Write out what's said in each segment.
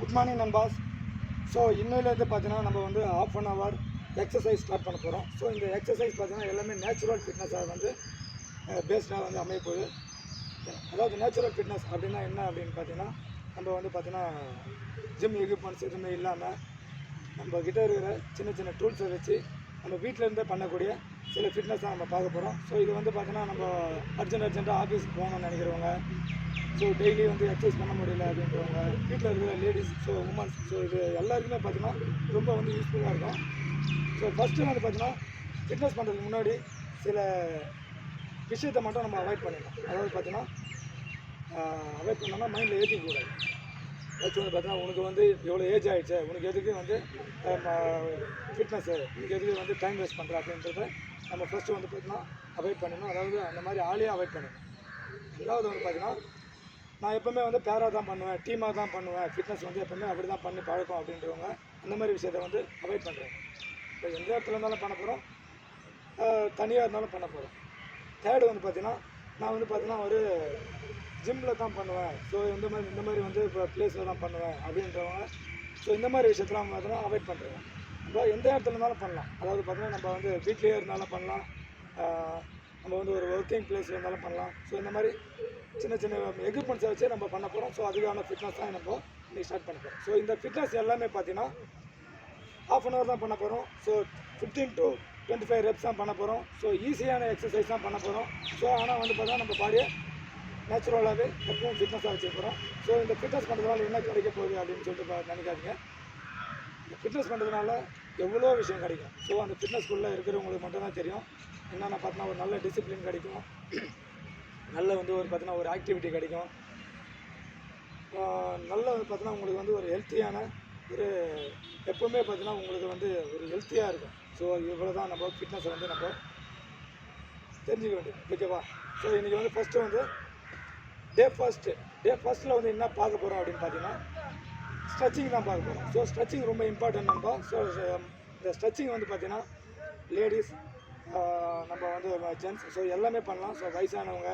Good morning நண்பாஸ். So இன்னிலேருந்து பார்த்தீங்கன்னா நம்ம வந்து ½ அன் ஹவர் எக்ஸசைஸ் ஸ்டார்ட் பண்ண போகிறோம். ஸோ இந்த எக்ஸசைஸ் பார்த்தீங்கன்னா எல்லாமே நேச்சுரல் ஃபிட்னஸாக வந்து பேஸ்டாக வந்து அமைய போகுது. அதாவது நேச்சுரல் ஃபிட்னஸ் அப்படின்னா என்ன அப்படின்னு பார்த்தீங்கன்னா, நம்ம வந்து பார்த்தீங்கன்னா ஜிம் எக்யூப்மெண்ட்ஸ் எதுவுமே இல்லாமல் நம்ம கிட்ட இருக்கிற சின்ன சின்ன டூல்ஸை வச்சு நம்ம வீட்டிலேருந்தே பண்ணக்கூடிய சில ஃபிட்னஸ் தான் நம்ம பார்க்க போகிறோம். ஸோ இது வந்து பார்த்தீங்கன்னா நம்ம அர்ஜென்ட்டாக ஆஃபீஸ்க்கு போகணும்னு நினைக்கிறவங்க, ஸோ டெய்லி வந்து எக்ஸசைஸ் பண்ண முடியல அப்படின்றவங்க, வீட்டில் இருக்கிற லேடிஸ், ஸோ உமன்ஸ், ஸோ இது எல்லாருக்குமே பார்த்தீங்கன்னா ரொம்ப வந்து யூஸ்ஃபுல்லாக இருக்கும். ஸோ ஃபஸ்ட்டு வந்து பார்த்தீங்கன்னா ஃபிட்னஸ் பண்ணுறதுக்கு முன்னாடி சில விஷயத்தை மட்டும் நம்ம அவாய்ட் பண்ணிடணும். அதாவது பார்த்தீங்கன்னா அவாய்ட் பண்ணோம்னா மைண்டில் ஏற்றிக்கூடாது. ஃபஸ்ட்டு வந்து பார்த்தீங்கன்னா உனக்கு வந்து எவ்வளோ ஏஜ் ஆகிடுச்சு, உனக்கு எதுக்கு வந்து ஃபிட்னஸ்ஸு, உனக்கு எதுக்கு வந்து டைம் வேஸ்ட் பண்ணுற அப்படின்றத நம்ம ஃபஸ்ட்டு வந்து பார்த்தீங்கன்னா அவாய்ட் பண்ணணும். அதாவது அந்த மாதிரி ஆளையே அவாய்ட் பண்ணணும். ரெண்டாவது வந்து பார்த்தீங்கன்னா நான் எப்போவுமே வந்து பேராக தான் பண்ணுவேன், டீமாக தான் பண்ணுவேன், ஃபிட்னஸ் வந்து எப்போவுமே அப்படி தான் பண்ணி பழக்கம் அப்படின்றவங்க அந்த மாதிரி விஷயத்தை வந்து அவாய்ட் பண்ணுறேன். இப்போ எந்த இடத்துல இருந்தாலும் பண்ண போகிறோம், தனியாக இருந்தாலும் பண்ண போகிறோம். தேர்டு வந்து பார்த்தீங்கன்னா நான் வந்து பார்த்தீங்கன்னா ஒரு ஜிம்மில் தான் பண்ணுவேன், ஸோ இந்த மாதிரி வந்து இப்போ ப்ளேஸில் தான் பண்ணுவேன் அப்படின்றவங்க, ஸோ இந்த மாதிரி விஷயத்தெலாம் பார்த்தீங்கன்னா அவாய்ட் பண்ணுறேன். இப்போ எந்த இடத்துல இருந்தாலும் பண்ணலாம். அதாவது பார்த்தீங்கன்னா நம்ம வந்து வீட்லேயே இருந்தாலும் பண்ணலாம், நம்ம வந்து ஒரு ஒர்க்கிங் பிளேஸில் இருந்தாலும் பண்ணலாம். ஸோ இந்த மாதிரி சின்ன சின்ன எக்யூப்மெண்ட்ஸை வச்சு நம்ம பண்ண போகிறோம். ஸோ அதுக்கான ஃபிட்னஸ் தான் நம்ம இன்றைக்கி ஸ்டார்ட் பண்ண போகிறோம். ஸோ இந்த ஃபிட்னஸ் எல்லாமே பார்த்தீங்கன்னா ½ அன் ஹவர் தான் பண்ண போகிறோம். ஸோ 15 to 25 ரெப்ஸ் தான் பண்ண போகிறோம். ஸோ ஈஸியான எக்ஸசைஸ் தான் பண்ண போகிறோம். ஸோ ஆனால் வந்து பார்த்தா நம்ம பாடியை நேச்சுரலாகவே எப்பவும் ஃபிட்னஸாக வச்சுருக்கிறோம். ஸோ இந்த ஃபிட்னஸ் பண்ணுறதுனால என்ன கிடைக்க போகுது அப்படின்னு சொல்லிட்டு நினைக்காதீங்க. இந்த ஃபிட்னஸ் பண்ணுறதுனால எவ்வளோ விஷயம் கிடைக்கும். ஸோ அந்த ஃபிட்னஸ்குள்ளே இருக்கிறவங்களுக்கு மட்டும்தான் தெரியும். என்னென்ன பார்த்தீங்கன்னா ஒரு நல்ல டிசிப்ளின் கிடைக்கும், நல்ல வந்து ஒரு பார்த்தீங்கன்னா ஒரு ஆக்டிவிட்டி கிடைக்கும், நல்ல வந்து பார்த்தீங்கன்னா உங்களுக்கு வந்து ஒரு ஹெல்த்தியான ஒரு எப்போவுமே பார்த்தீங்கன்னா உங்களுக்கு வந்து ஒரு ஹெல்த்தியாக இருக்கும். ஸோ இவ்வளோ தான் நம்ம ஃபிட்னஸை வந்து நம்ம தெரிஞ்சுக்க வேண்டியது. ஓகேவா? ஸோ இன்றைக்கி வந்து ஃபஸ்ட்டு வந்து டே ஃபஸ்ட்டில் வந்து என்ன பார்க்க போகிறோம் அப்படின்னு பார்த்தீங்கன்னா ஸ்ட்ரெச்சிங் தான் பார்க்க போகிறோம். ஸோ ஸ்ட்ரெச்சிங் ரொம்ப இம்பார்ட்டன்ட் நம்ப. ஸோ இந்த ஸ்ட்ரெச்சிங் வந்து பார்த்தீங்கன்னா லேடிஸ், நம்ம வந்து ஜென்ட்ஸ், ஸோ எல்லாமே பண்ணலாம். ஸோ வயசானவங்க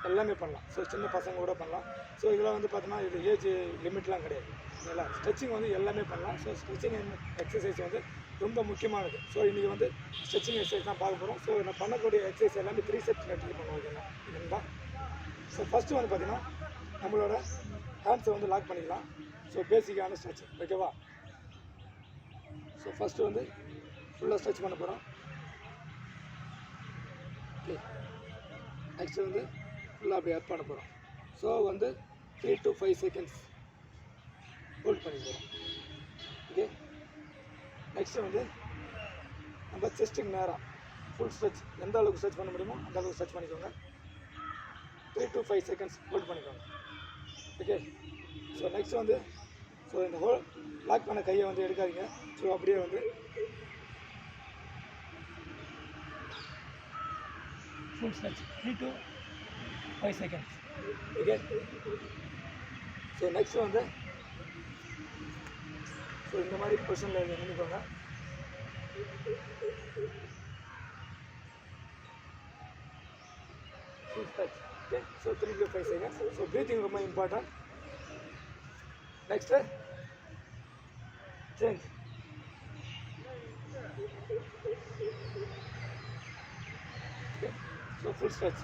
எல்லாமே பண்ணலாம். ஸோ சின்ன பசங்க கூட பண்ணலாம். ஸோ இதில் வந்து பார்த்தீங்கன்னா இது ஏஜ் லிமிட்லாம் கிடையாது. இல்லை, ஸ்ட்ரெச்சிங் வந்து எல்லாமே பண்ணலாம். ஸோ ஸ்ட்ரெச்சிங் எக்ஸசைஸ் வந்து ரொம்ப முக்கியமானது. ஸோ இன்றைக்கி வந்து ஸ்ட்ரெச்சிங் எக்ஸசைஸ் தான் பார்க்க போகிறோம். ஸோ நான் பண்ணக்கூடிய எக்ஸசைஸ் எல்லாமே 3 செட்ஸ் ட்ரை பண்ணுவோம். இதுங்களா? ஸோ ஃபஸ்ட்டு வந்து பார்த்தீங்கன்னா நம்மளோட ஹேண்ட்ஸை வந்து லாக் பண்ணிக்கலாம். ஸோ பேசிக்கான ஸ்ட்ரெச்சிங். ஓகேவா? ஸோ ஃபஸ்ட்டு வந்து ஃபுல்லாக ஸ்ட்ரெச் பண்ண போகிறோம். ஓகே, நெக்ஸ்ட்டு வந்து ஃபுல்லாக அப்படி அப் பண்ண போகிறோம். ஸோ வந்து 3 to 5 செகண்ட்ஸ் ஹோல்ட் பண்ணி போகிறோம். ஓகே, நெக்ஸ்ட்டு வந்து நம்ம செஸ்ட்டுக்கு நேராக ஃபுல் ஸ்ட்ரெச், எந்த அளவுக்கு ஸ்ட்ரெச் பண்ண முடியுமோ அந்த அளவுக்கு ஸ்ட்ரெச் பண்ணிக்கோங்க. 3 to 5 செகண்ட்ஸ் ஹோல்ட் பண்ணிக்கோங்க. ஓகே, ஸோ நெக்ஸ்ட் வந்து ஸோ இந்த லாக் பண்ண கையை வந்து எடுக்காதீங்க. ஸோ அப்படியே வந்து full stretch 3 to 5 seconds. Okay, so next வந்து ஸோ இந்த மாதிரி பொசிஷனில் நின்றுக்கோங்க. Full stretch. Okay, so 3 to 5 seconds. So breathing ரொம்ப important. Next change. Okay, so full stretch.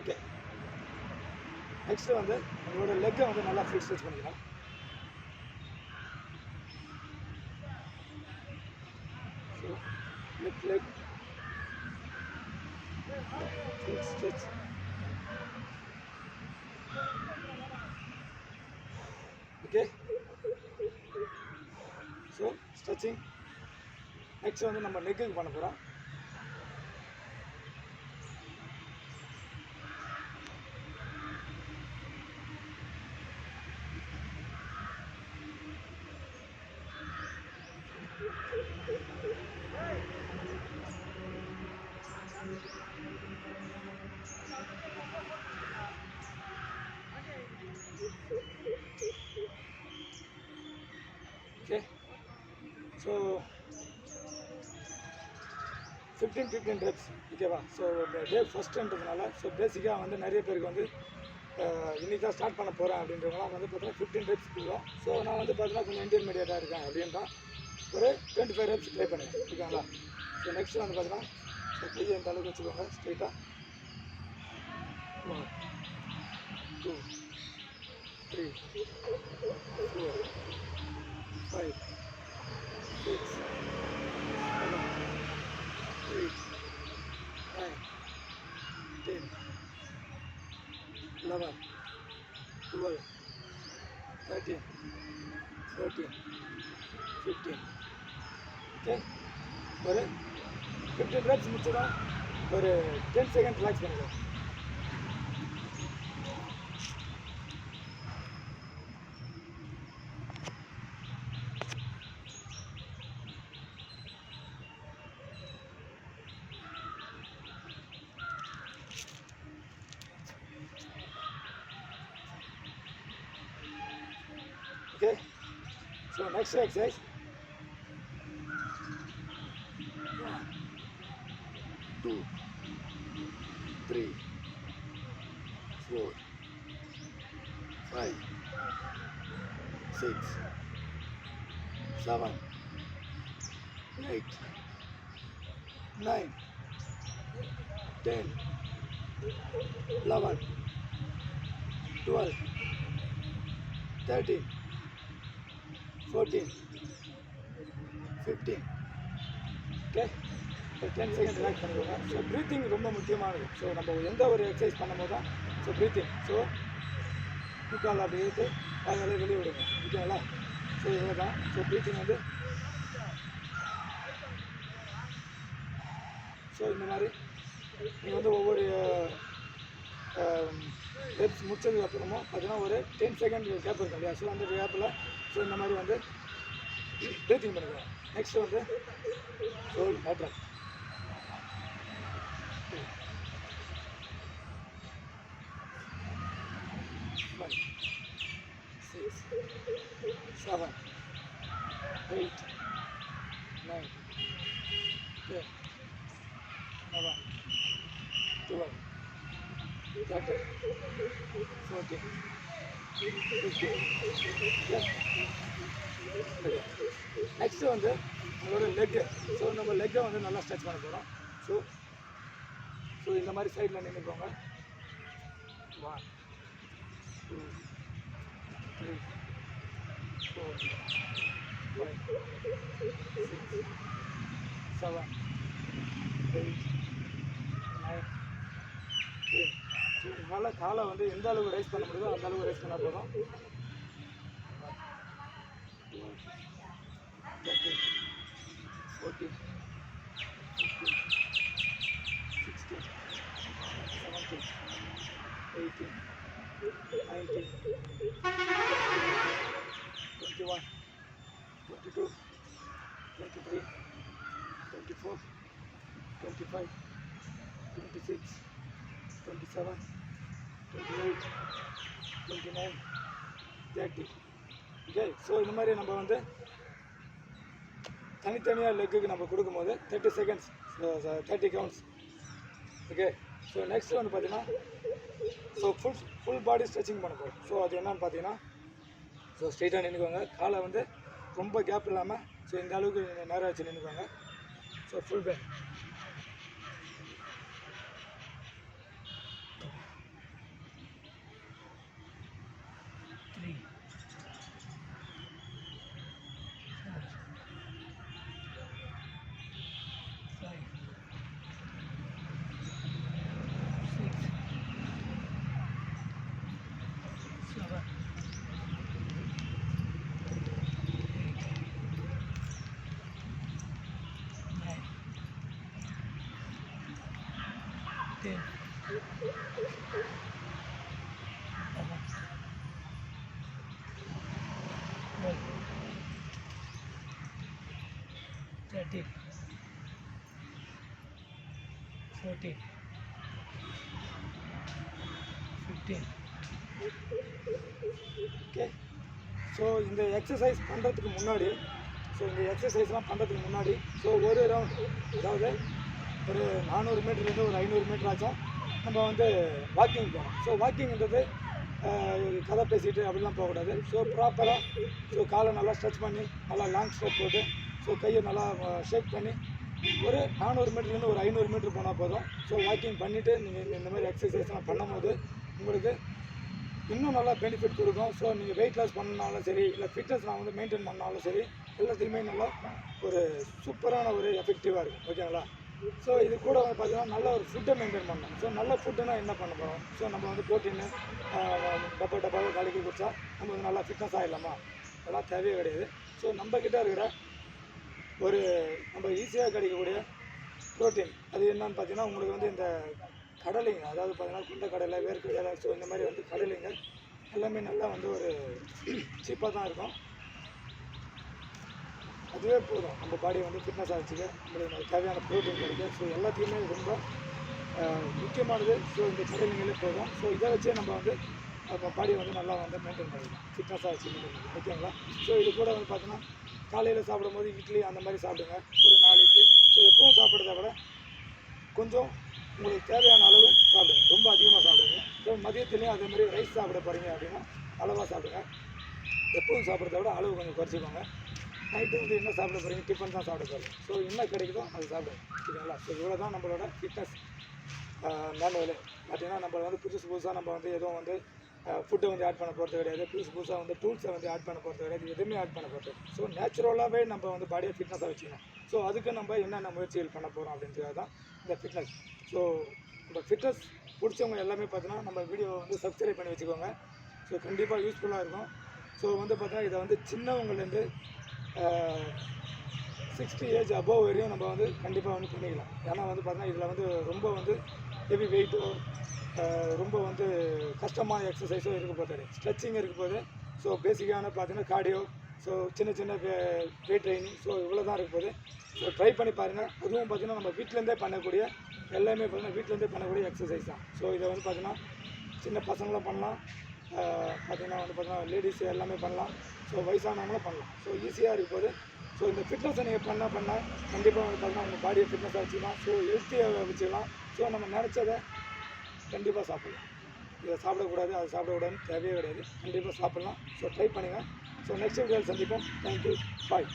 Okay, next வந்து நம்மளோட லெக்கை வந்து நல்லா ஃபுல் ஸ்ட்ரெச் பண்ணிக்கலாம். So leg full stretch. Okay, so stretching. Next வந்து நம்ம நெக்குக்கு பண்ண போகிறோம். Okay, so 15 reps. ஓகேவா. ஸோ டே ஃபஸ்ட்டுன்றதுனால ஸோ பேசிக்காக வந்து நிறைய பேருக்கு வந்து இன்றைக்கி தான் ஸ்டார்ட் பண்ண போகிறேன் அப்படின்றவங்களாம் வந்து பார்த்தீங்கன்னா 15 reps போகும். ஸோ நான் வந்து பார்த்தீங்கன்னா கொஞ்சம் இன்டர்மீடியட்டாக இருக்கேன் அப்படின்னா ஒரு 25 reps ட்ரை பண்ணுவேன். ஓகேங்களா. ஸோ நெக்ஸ்ட் வந்து பார்த்தீங்கன்னா ஸோ கையை இந்த அளவுக்கு வச்சுக்கோங்க ஸ்ட்ரைட்டாக. 1 2 3 4 5 6 7 8 9 10 11 12 13 14 15. ஓகே. ஒரு 15 reps முடிச்சோம். ஒரு 10 செகண்ட் ரிலாக்ஸ் பண்ணிக்கலாம். Okay. So next exercise. 1 2 3 4 5 6 7 8 9 10 11 12 13 14 15. Okay. ஒரு 10 செகண்ட் ரிலாக்ஸ் பண்ணிக்கோங்க. ஸோ ப்ரீத்திங் ரொம்ப முக்கியமானது. ஸோ நம்ம எந்த ஒரு எக்ஸசைஸ் பண்ணும்போது தான் ஸோ ப்ரீத்திங். ஸோ தூக்கால் அப்படி எடுத்து அதனால வெளியே விடுங்க. ஓகேங்களா. ஸோ இவ்வளோ தான். ஸோ ப்ரீத்திங் வந்து ஸோ இந்த மாதிரி நீங்கள் வந்து ஒவ்வொரு ரெப்ஸ் முடிச்சதுக்கு அப்புறமா பார்த்தீங்கன்னா ஒரு 10 செகண்ட் கேப் இருக்கும் இல்லையா. ஸோ அந்த கேப்பில் ஸோ இந்த மாதிரி வந்து ப்ரீத்திங் பண்ணிக்கலாம். நெக்ஸ்ட் வந்து ஷோல்டர் லேட்டரல். 5 6 7 8 9 10 11 12 13 14 15. நெக்ஸ்ட் வந்து நம்மளோட லெக்கு. ஸோ நம்ம லெக்கை வந்து நல்லா ஸ்ட்ரெச் பண்ண போகிறோம். ஸோ இந்த மாதிரி சைடில் நின்றுக்கோங்க. 1 2 3 4 5 6 7 8 9 10. ஸோ இதனால் காலை வந்து எந்த அளவுக்கு ரைஸ் பண்ண முடியுதோ அந்த அளவுக்கு ரைஸ் பண்ணால் போதும். 13 14 15 16 17 18 19 21 22 23 24 25 26 27 28 29 30. ஓகே. ஸோ இந்த மாதிரி நம்ம வந்து தனித்தனியாக லெக்குக்கு நம்ம கொடுக்கும்போது 30 seconds 30 counts. Okay. So next வந்து பார்த்தீங்கன்னா ஸோ ஃபுல் பாடி ஸ்ட்ரெச்சிங் பண்ண போகிறோம். ஸோ அது என்னன்னு பார்த்தீங்கன்னா ஸோ ஸ்ட்ரெயிட்டாக நின்றுக்கோங்க. காலை வந்து ரொம்ப கேப் இல்லாமல் ஸோ இந்த அளவுக்கு நேராக வச்சு நின்றுக்கோங்க. So full back. 3 4 5 6 7 10 13 14 15. Okay. So இந்த எக்ஸசைஸ் பண்ணுறதுக்கு முன்னாடி ஸோ ஒரு ரவுண்ட், அதாவது ஒரு 400 மீட்டர்லேருந்து ஒரு 500 மீட்டர் ஆச்சும் நம்ம வந்து வாக்கிங் போகணும். ஸோ வாக்கிங்கிறது ஒரு கதை பேசிட்டு அப்படிலாம் போகக்கூடாது. ஸோ ப்ராப்பராக ஸோ காலை நல்லா ஸ்ட்ரெச் பண்ணி நல்லா லாங் ஸ்டெப் போட்டு ஸோ கையை நல்லா ஷேக் பண்ணி ஒரு 400 மீட்டர்லேருந்து ஒரு 500 மீட்டர் போனால் போதும். ஸோ வாக்கிங் பண்ணிவிட்டு நீங்கள் இந்த மாதிரி எக்ஸசைஸ்லாம் பண்ணும்போது உங்களுக்கு இன்னும் நல்லா பெனிஃபிட் கொடுக்கும். ஸோ நீங்கள் வெயிட் லாஸ் பண்ணாலும் சரி, இல்லை ஃபிட்னஸ் நான் வந்து மெயின்டைன் பண்ணாலும் சரி, எல்லாத்துலேயுமே நல்லா ஒரு சூப்பரான ஒரு எஃபெக்டிவாக இருக்கும். ஓகேங்களா? ஸோ இது கூட வந்து பார்த்தீங்கன்னா நல்ல ஒரு ஃபுட்டை மெயின்டைன் பண்ணணும். ஸோ நல்ல ஃபுட்டுனா என்ன பண்ண போகிறோம்? ஸோ நம்ம வந்து ப்ரோட்டீனு டப்பாவை கலக்கி குடித்தா நம்ம வந்து நல்லா ஃபிட்னஸ் ஆகிடலாமா? அதெல்லாம் தேவையே கிடையாது. ஸோ நம்மக்கிட்ட இருக்கிற ஒரு நம்ம ஈஸியாக கிடைக்கக்கூடிய ப்ரோட்டீன் அது என்னன்னு பார்த்தீங்கன்னா உங்களுக்கு வந்து இந்த கடலைங்க, அதாவது பார்த்தீங்கன்னா குண்டை கடலை, வேர்க்கடலை, ஸோ இந்த மாதிரி வந்து கடலைங்க எல்லாமே நல்லா வந்து ஒரு சீப்பாக தான் இருக்கும். அதுவே போதும் நம்ம பாடியை வந்து ஃபிட்னஸ் ஆகிடுச்சுக்க, நம்மளுக்கு தேவையான ப்ரோட்டீன் கிடைக்கும். ஸோ எல்லாத்தையுமே ரொம்ப முக்கியமானது. ஸோ இந்த கடலைங்களே போதும். ஸோ இதை வச்சே நம்ம வந்து நம்ம பாடியை வந்து நல்லா வந்து மெயின்டைன் பண்ணிக்கலாம், ஃபிட்னஸாக வச்சு மெயின்டைன் பண்ணி. ஓகேங்களா? ஸோ இது கூட வந்து பார்த்தீங்கன்னா காலையில் சாப்பிடும்போது இட்லி அந்த மாதிரி சாப்பிடுங்க, ஒரு 4 இட்லி. ஸோ எப்பவும் சாப்பிட்றத விட கொஞ்சம் உங்களுக்கு தேவையான அளவு சாப்பிடுங்க, ரொம்ப அதிகமாக சாப்பிடுங்க. ஸோ மதியத்துலேயும் அதே மாதிரி ரைஸ் சாப்பிட போகிறீங்க அப்படின்னா அளவாக சாப்பிடுங்க. எப்பவும் சாப்பிட்றத விட அளவு கொஞ்சம் குறைச்சிக்கோங்க. நைட்டு வந்து என்ன சாப்பிட போகிறீங்க? டிஃபன் தான் சாப்பிட போகிறீங்க. ஸோ என்ன கிடைக்குதோ அது சாப்பிடுங்க. ஓகேங்களா? ஸோ இவ்வளோ தான் நம்மளோட ஃபிட்னஸ் மேனுவல். பார்த்தீங்கன்னா நம்ம வந்து புதுசாக நம்ம வந்து எதுவும் வந்து ஃபுட்டை வந்து ஆட் பண்ண போகிறது கிடையாது. புதுசாக வந்து டூல்ஸை வந்து ஆட் பண்ண போகிறது கிடையாது. எதுவுமே ஆட் பண்ண போகிறது. ஸோ நேச்சுரலாகவே நம்ம வந்து பாடியை ஃபிட்னஸாக வச்சுக்கணும். ஸோ அதுக்கு நம்ம என்னென்ன முயற்சிகள் பண்ண போகிறோம் அப்படின்றத தான் இந்த ஃபிட்னஸ். ஸோ நம்ம ஃபிட்னஸ் பிடிச்சவங்க எல்லாமே பார்த்தீங்கன்னா நம்ம வீடியோவை வந்து சப்ஸ்கிரைப் பண்ணி வச்சுக்கோங்க. ஸோ கண்டிப்பாக யூஸ்ஃபுல்லாக இருக்கும். ஸோ வந்து பார்த்தீங்கன்னா இதை வந்து சின்னவங்கலேருந்து 60 ஏஜ் அபோவ் வரையும் நம்ம வந்து கண்டிப்பாக வந்து பண்ணிக்கலாம். ஏன்னா வந்து பார்த்தீங்கன்னா இதில் வந்து ரொம்ப வந்து ஹெவி வெயிட்டோ ரொம்ப வந்து கஷ்டமான எக்ஸசைஸோ இருக்க போகுது, ஸ்ட்ரெச்சிங் இருக்க போகுது. ஸோ பேசிக்கான பார்த்தீங்கன்னா கார்டியோ, ஸோ சின்ன வெயிட் ட்ரைனிங், ஸோ இவ்வளோ தான் இருக்க போகுது. ஸோ ட்ரை பண்ணி பாருங்கள். அதுவும் பார்த்தீங்கன்னா நம்ம வீட்டிலேருந்தே பண்ணக்கூடிய எல்லாமே பார்த்தீங்கன்னா வீட்டிலேருந்தே பண்ணக்கூடிய எக்ஸசைஸ் தான். ஸோ இதை வந்து பார்த்தீங்கன்னா சின்ன பசங்களும் பண்ணலாம், பார்த்தீங்கன்னா வந்து பார்த்தீங்கன்னா லேடிஸ் எல்லாமே பண்ணலாம். ஸோ வயசானவங்களும் பண்ணலாம். ஸோ ஈஸியாக இருக்க போது. ஸோ இந்த ஃபிட்னஸை நீங்கள் பண்ண கண்டிப்பாக வந்து பார்த்தீங்கன்னா உங்கள் பாடியை ஃபிட்னஸாக வச்சுக்கலாம். ஸோ ஹெல்த்தியாக வச்சுக்கலாம். ஸோ நம்ம நினச்சதை கண்டிப்பாக சாப்பிட்லாம். இதை சாப்பிடக்கூடாது, அதை சாப்பிடக்கூடாதுன்னு தேவையே கிடையாது. கண்டிப்பாக சாப்பிட்லாம். ஸோ ட்ரை பண்ணுங்கள். ஸோ நெக்ஸ்ட் வீடியோவில் சந்திப்போம். தேங்க்யூ, பாய்.